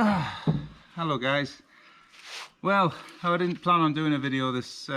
Hello guys. Well, I didn't plan on doing a video this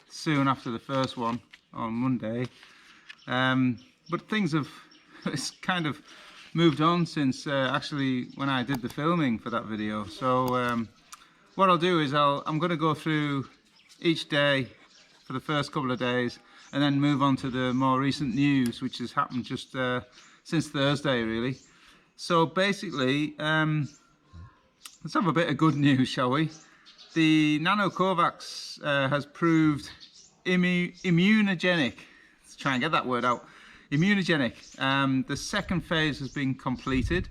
soon after the first one on Monday, but things have it's kind of moved on since actually when I did the filming for that video. So what I'll do is I'm going to go through each day for the first couple of days and then move on to the more recent news, which has happened just since Thursday really. So basically, let's have a bit of good news, shall we? The NanoKorvax has proved immunogenic. Let's try and get that word out. Immunogenic. The second phase has been completed.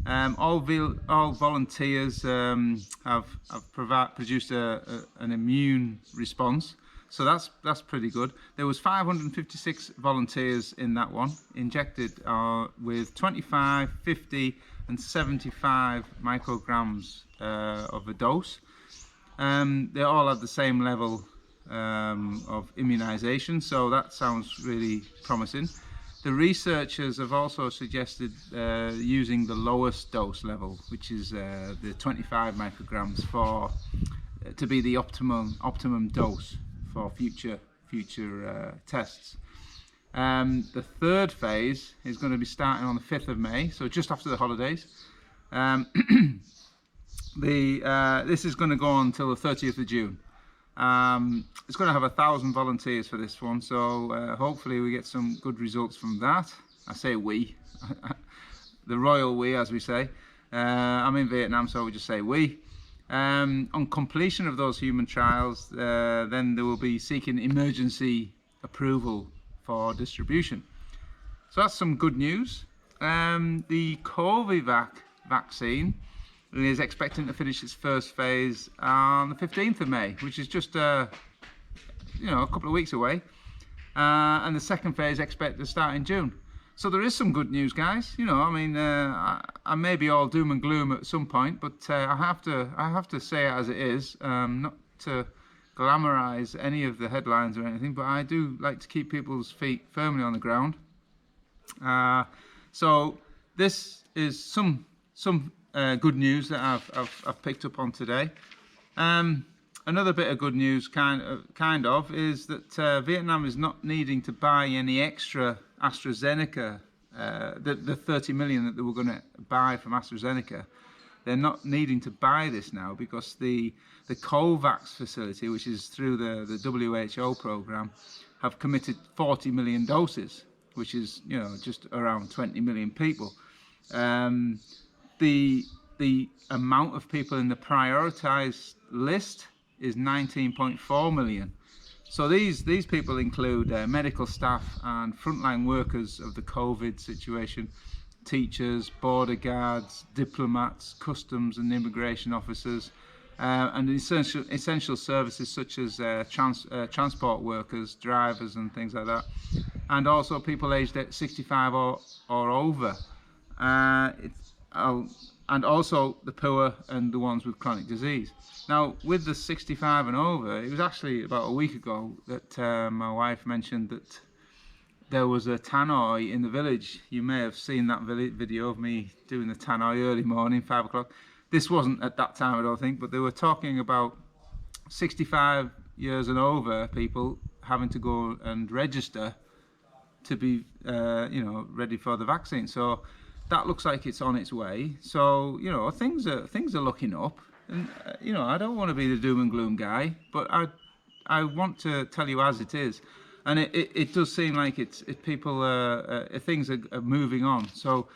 All volunteers have produced an immune response. So that's pretty good. There was 556 volunteers in that one, injected with 25, 50 and 75 micrograms of a dose. They all had the same level of immunization, so that sounds really promising. The researchers have also suggested using the lowest dose level, which is the 25 micrograms to be the optimum dose for future tests. The third phase is going to be starting on the 5th of May, so just after the holidays. This is going to go on until the 30th of June. It's going to have 1,000 volunteers for this one, so hopefully we get some good results from that. I say we, the royal we, as we say. I'm in Vietnam, so we just say we. On completion of those human trials, then they will be seeking emergency approval for distribution. So that's some good news. The COVID vaccine is expecting to finish its first phase on the 15th of May, which is just a couple of weeks away, and the second phase expected to start in June. So there is some good news, guys. I may be all doom and gloom at some point, but I have to say it as it is, not to glamorize any of the headlines or anything, but I do like to keep people's feet firmly on the ground. So this is some good news that I've picked up on today. Another bit of good news, kind of, is that Vietnam is not needing to buy any extra Astrazeneca. The 30 million that they were going to buy from Astrazeneca, they're not needing to buy this now because the COVAX facility, which is through the WHO program, have committed 40 million doses, which is just around 20 million people. The amount of people in the prioritized list is 19.4 million. So these people include medical staff and frontline workers of the COVID situation, teachers, border guards, diplomats, customs and immigration officers, and essential services such as transport workers, drivers and things like that, and also people aged at 65 or over. And also the poor and the ones with chronic disease. Now, with the 65 and over, it was actually about a week ago that my wife mentioned that there was a tannoy in the village. You may have seen that video of me doing the tannoy early morning, 5 o'clock. This wasn't at that time, I don't think, but they were talking about 65 years and over people having to go and register to be, ready for the vaccine. So that looks like it's on its way. So things are looking up, and I don't want to be the doom and gloom guy, but I want to tell you as it is, and it does seem like things are moving on. So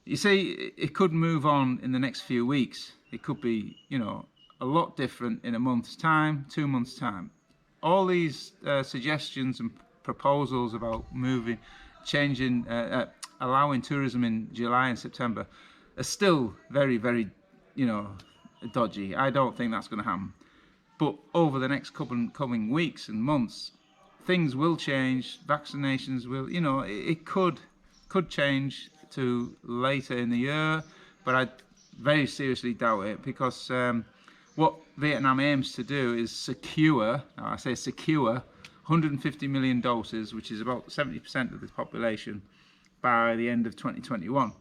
you see, it could move on in the next few weeks. It could be a lot different in a month's time, 2 months' time. All these suggestions and proposals about changing. Allowing tourism in July and September are still very, very, dodgy. I don't think that's going to happen. But over the next coming weeks and months, things will change. Vaccinations will, it could change to later in the year, but I very seriously doubt it, because what Vietnam aims to do is secure 150 million doses, which is about 70% of the population, by the end of 2021.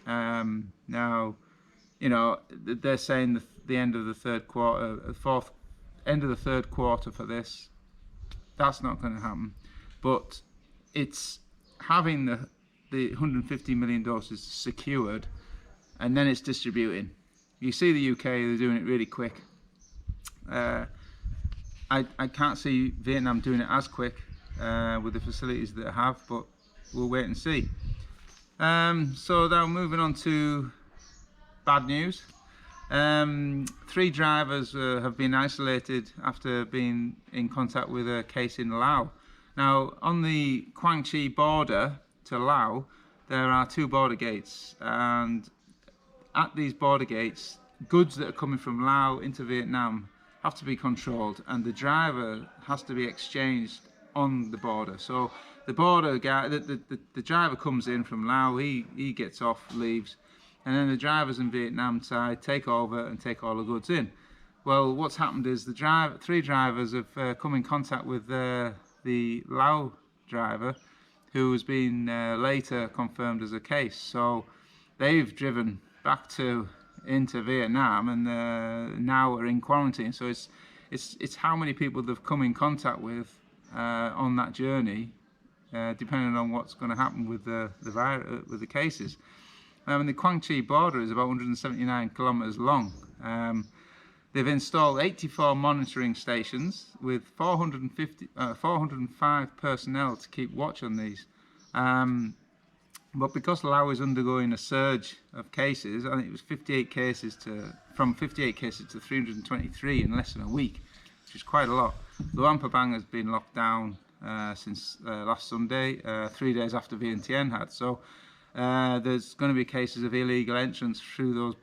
Now, you know, they're saying the end of the third quarter, end of the third quarter for this. That's not going to happen. But it's having the 150 million doses secured, and then it's distributing. You see the UK, they're doing it really quick. I can't see Vietnam doing it as quick with the facilities that they have, but we'll wait and see. So now moving on to bad news. 3 drivers have been isolated after being in contact with a case in Laos. Now, on the Quang Chi border to Laos, there are 2 border gates, and at these border gates, goods that are coming from Laos into Vietnam have to be controlled, and the driver has to be exchanged on the border. So the border guy, the driver comes in from Laos, he gets off, leaves, and then the drivers in Vietnam side take over and take all the goods in. Well, what's happened is the 3 drivers have come in contact with the Lao driver, who has been later confirmed as a case. So they've driven back into Vietnam, and now are in quarantine. So it's how many people they've come in contact with on that journey, depending on what's going to happen with the cases. And the Quang Chi border is about 179 kilometers long. They've installed 84 monitoring stations with 405 personnel to keep watch on these. But because Laos is undergoing a surge of cases, I think it was 58 cases from 58 cases to 323 in less than a week, which is quite a lot. Luang Prabang has been locked down since last Sunday, 3 days after Vientiane had. So there's going to be cases of illegal entrance through those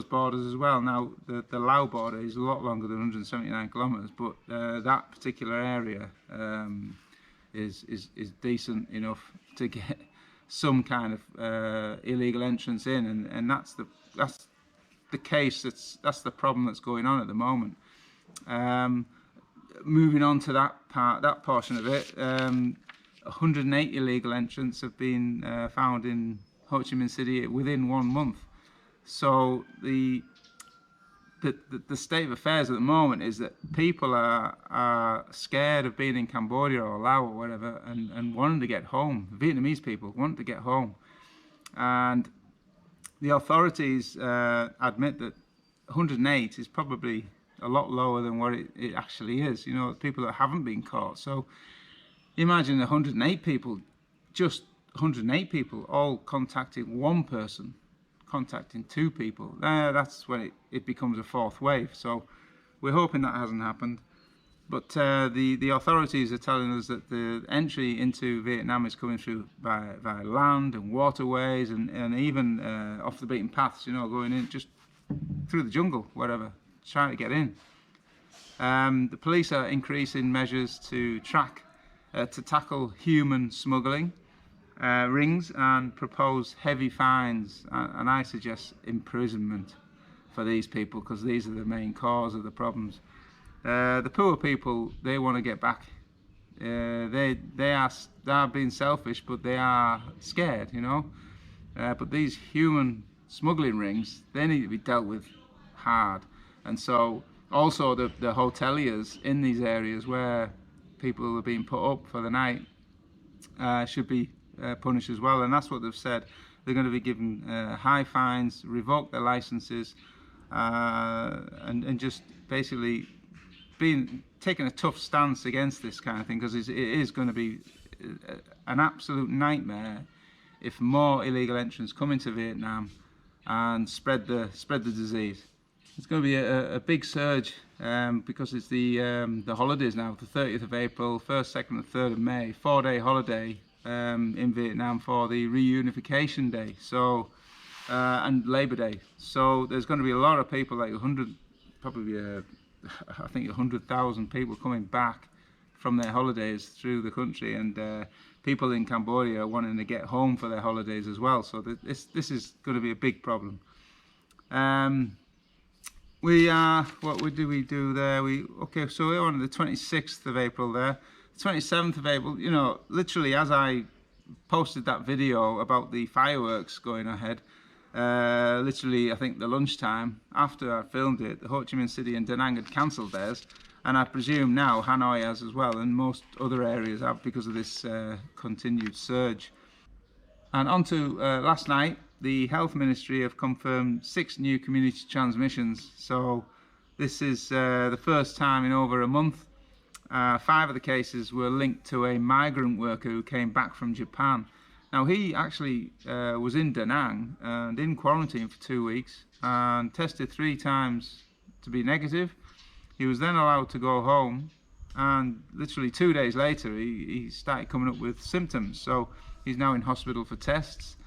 borders as well. Now the Laos border is a lot longer than 179 kilometers, but that particular area is decent enough to get some kind of illegal entrance in, and that's the case. That's the problem that's going on at the moment. Moving on to that portion of it, 108 illegal entrants have been found in Ho Chi Minh City within 1 month. So the state of affairs at the moment is that people are scared of being in Cambodia or Laos or whatever, and wanting to get home. Vietnamese people want to get home, and the authorities admit that 108 is probably a lot lower than what it actually is. You know, people that haven't been caught. So imagine 108 people, just 108 people, all contacting one person, contacting 2 people. That's when it becomes a 4th wave. So we're hoping that hasn't happened. But the authorities are telling us that the entry into Vietnam is coming through by land and waterways, and even off the beaten paths, you know, going in just through the jungle, whatever, trying to get in. The police are increasing measures to tackle human smuggling rings and propose heavy fines, and I suggest imprisonment for these people, because these are the main cause of the problems. The poor people, they want to get back. They are being selfish, but they are scared, you know. But these human smuggling rings, they need to be dealt with hard. And so also the hoteliers in these areas where people are being put up for the night should be punished as well. And that's what they've said. They're going to be given high fines, revoke their licenses, and just basically taking a tough stance against this kind of thing, because it is going to be an absolute nightmare if more illegal entrants come into Vietnam and spread the disease. It's going to be a big surge because it's the holidays now, the 30th of April, 1st, 2nd and 3rd of May, 4-day holiday in Vietnam for the reunification day, so and Labor Day. So there's going to be a lot of people, like 100, probably I think 100,000 people coming back from their holidays through the country, and people in Cambodia are wanting to get home for their holidays as well. So this is going to be a big problem. What do we do there? Okay, so we're on the 26th of April there. 27th of April, you know, literally as I posted that video about the fireworks going ahead, literally I think the lunchtime after I filmed it, the Ho Chi Minh City and Da Nang had cancelled theirs, and I presume now Hanoi has as well, and most other areas have, because of this continued surge. And on to last night, the Health Ministry have confirmed 6 new community transmissions, so this is the first time in over a month. 5 of the cases were linked to a migrant worker who came back from Japan. Now he actually was in Da Nang and in quarantine for 2 weeks and tested 3 times to be negative. He was then allowed to go home, and literally 2 days later he started coming up with symptoms, so he's now in hospital for tests.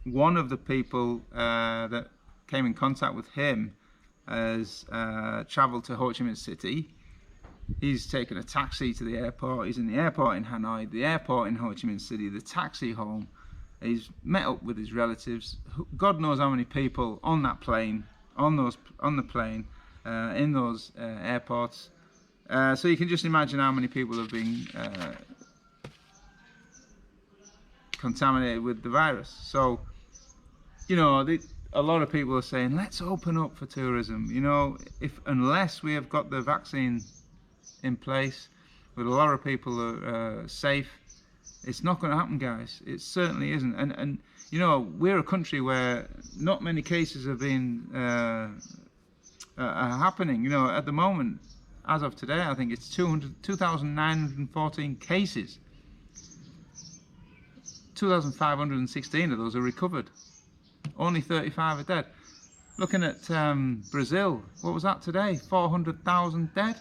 One of the people that came in contact with him has travelled to Ho Chi Minh City. He's taken a taxi to the airport. He's in the airport in Hanoi, the airport in Ho Chi Minh City, the taxi home. He's met up with his relatives. God knows how many people on that plane, on the plane, in those airports. So you can just imagine how many people have been contaminated with the virus. So, you know, a lot of people are saying, let's open up for tourism. You know, unless we have got the vaccine in place, but a lot of people are safe, it's not going to happen, guys. It certainly isn't. And you know, we're a country where not many cases have been are happening. You know, at the moment, as of today, I think it's 2,914 cases. 2,516 of those are recovered. Only 35 are dead. Looking at Brazil, what was that today? 400,000 dead.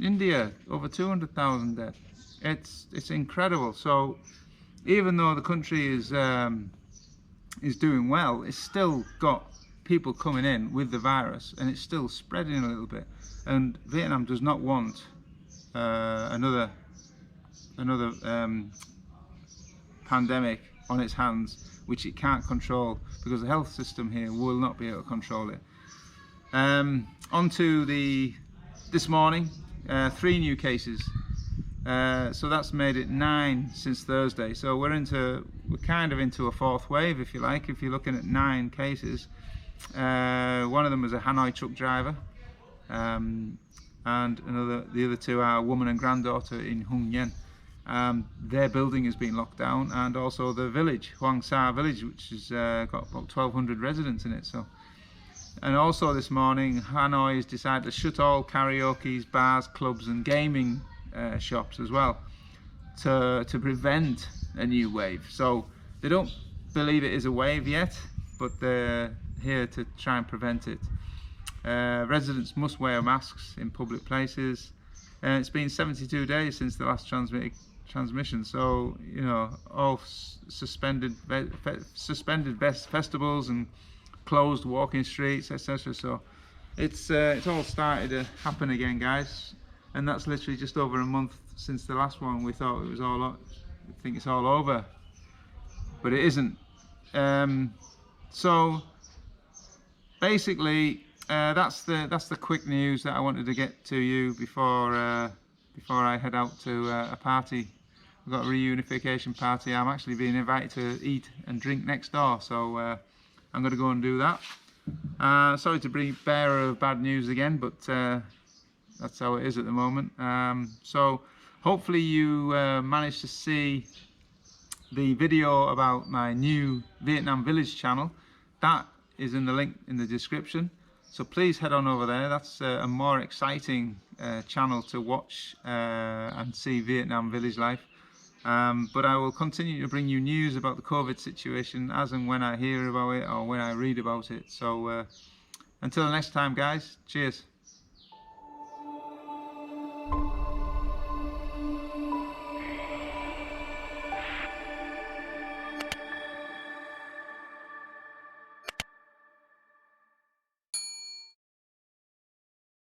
India, over 200,000 dead. It's incredible. So even though the country is doing well, it's still got people coming in with the virus, and it's still spreading a little bit. And Vietnam does not want another pandemic on its hands, which it can't control, because the health system here will not be able to control it. On to this morning, 3 new cases. So that's made it 9 since Thursday. So we're kind of into a 4th wave, if you like, if you're looking at 9 cases. One of them was a Hanoi truck driver, and the other 2 are a woman and granddaughter in Hung Yen. Their building has been locked down, and also the village, Huang Sa village, which has got about 1,200 residents in it. So, and also this morning, Hanoi has decided to shut all karaoke's, bars, clubs and gaming shops as well, to prevent a new wave. So they don't believe it is a wave yet, but they're here to try and prevent it. Residents must wear masks in public places. It's been 72 days since the last transmission, so you know, all suspended festivals and closed walking streets, etc. So it's all started to happen again, guys, and that's literally just over a month since the last one. We thought it was I think it's all over, but it isn't. So basically, that's the quick news that I wanted to get to you before I head out to a party. We've got a reunification party. I'm actually being invited to eat and drink next door, so I'm going to go and do that. Sorry to be bearer of bad news again, but that's how it is at the moment. So hopefully you managed to see the video about my new Vietnam Village channel. That is in the link in the description. So please head on over there. That's a more exciting channel to watch and see Vietnam village life. But I will continue to bring you news about the COVID situation as and when I hear about it or when I read about it. So until next time, guys, cheers.